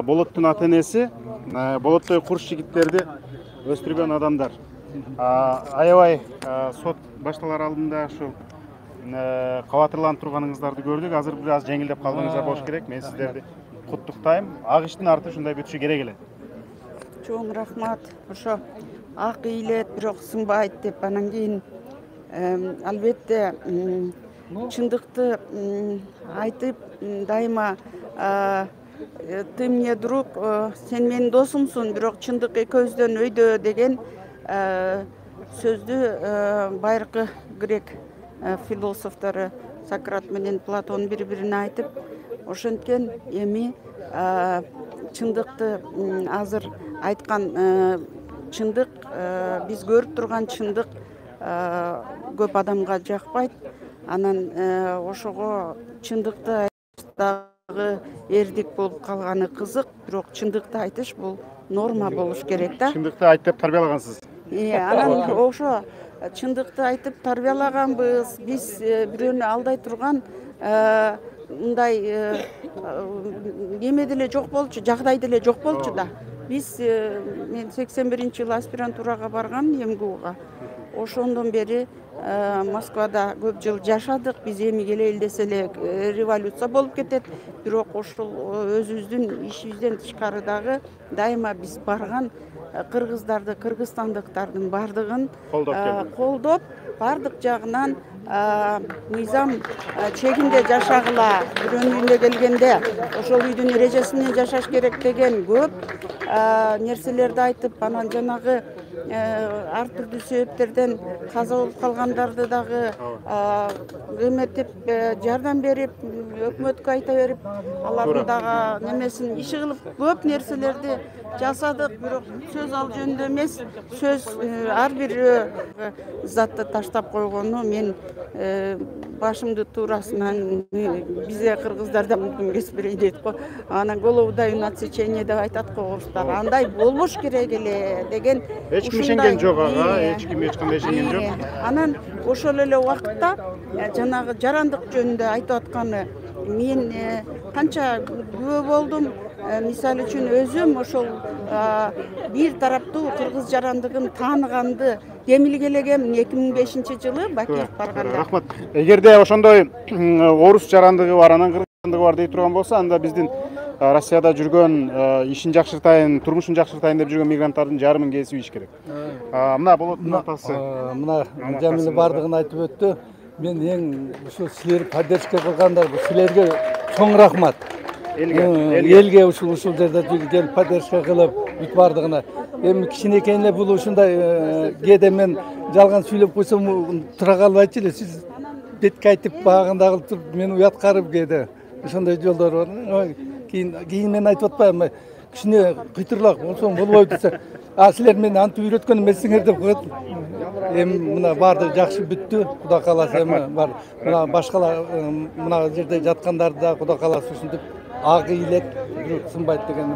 Болоттун ата-энеси Болоттой курч жигиттерди өстүргөн адамдар. Аябай сот башталар алдында ушул кабатырланып турганыңыздарды көрдүк. Азыр бир аз жеңилдеп калганыңыздар болуш керек. Мен сиздерди куттуктайм. Ак иштин арты ушундай бүтүшү керек эле. Чоң рахмат. Ошо ак ыйлет, бирок сынбайт деп анан кийин албетте чындыкты айтып дайыма ты мне друг, сен менин досумсуң, бирок чындык экөөбүздөн өйдө деген сөздү байыркы грек философтору Сократ менен Платон бири-бирине айтып, ошенткен эми чындыкты азыр айткан чындык, биз көрүп турган чындык көп адамга жакпайт. Анан ошого чындыкты айтыштагы эрдик болуп калганы кызык, бирок чындыкты айтыш бул норма болуш керек да. Чындыкты айтып тарбиялагансыз. Анан ошо чындыкты айтып тарбиялаганбыз. Биз бирөөнү алдай турган мындай эме деле жок болчу, жагдай деле жок болчу да. Биз мен 81-жылы аспирантурага баргам МГУга. Ошондон бери Москвада көп жыл жашадык. Биз эми келели десе эле революция болуп кетет. Бирок ошол өзүбүздүн ишибизден тышкарыдагы дайыма биз барган кыргыздарды, кыргызстандыктардын бардыгын колдоп, бардык жагынан мыйзам чегинде жашагыла, бирөөнүн үйүнө келгенде ошол үйдүн эрежесинен жашаш керек деген көп нерселерди айтып, анан жанагы ар түрдүү себептерден каза болуп калгандарды дагы эметип жардам берип, өкмөткө айта берип, алардын дагы немесин иши кылып көп нерселерди жасадык. Бирок сөз ал жөнүндө эмес, сөз ар бир затты таштап койгону мен башымды туурасынан бизе кыргыздарда мүмкүн кеспирей дейт го. Анан голову даю на отсечение деп айтат го орустар. Андай болбош керек эле деген. Эч ким ишенген жок ага, эч ким эч кандай ишенген жок. Анан ошол эле убакытта жанагы жарандык жөнүндө айтып атканы мен канча күбө болдум. Мисалы үчүн өзүм ошол бир тараптуу кыргыз жарандыгын тааныганды демилгелегем 2005-жылы Бакиев барганда. Рахмат. Эгерде ошондой орус жарандыгы бар, анан кыргыз жарандыгы бар дей турган болсо, анда биздин Россияда жүргөн, ишин жакшыртайын, турмушун жакшыртайын деп жүргөн мигранттардын жарымын кесип иш керек. Мына Болоттун атасы. Мына Жамиле бардыгын айтып өттү. Мен эң ушул силер поддержка кылгандар, силерге чоң рахмат. Элге ушул жерде келип поддержка кылып бүт бардыгына. Эми кичинекей эле бул ушундай кээде мен жалган сүйлөп койсом тура калбайчу эле. Сиз бетке айтып багында кылып туруп мени уяткарып кээде. Ошондой жолдор бар. Кийин мен айтып атпаймынбы, кичине кыйтырлак болсоң болбойт десе, силер мени антип үйрөткөн эмессиңер деп коет. Эми мына баардыгы жакшы бүттү, Кудай кааласа эми бар. Мына башкалар мына жерде жаткандарды да Кудай кааласа ушинтип ак ыйлет, сынбайт деген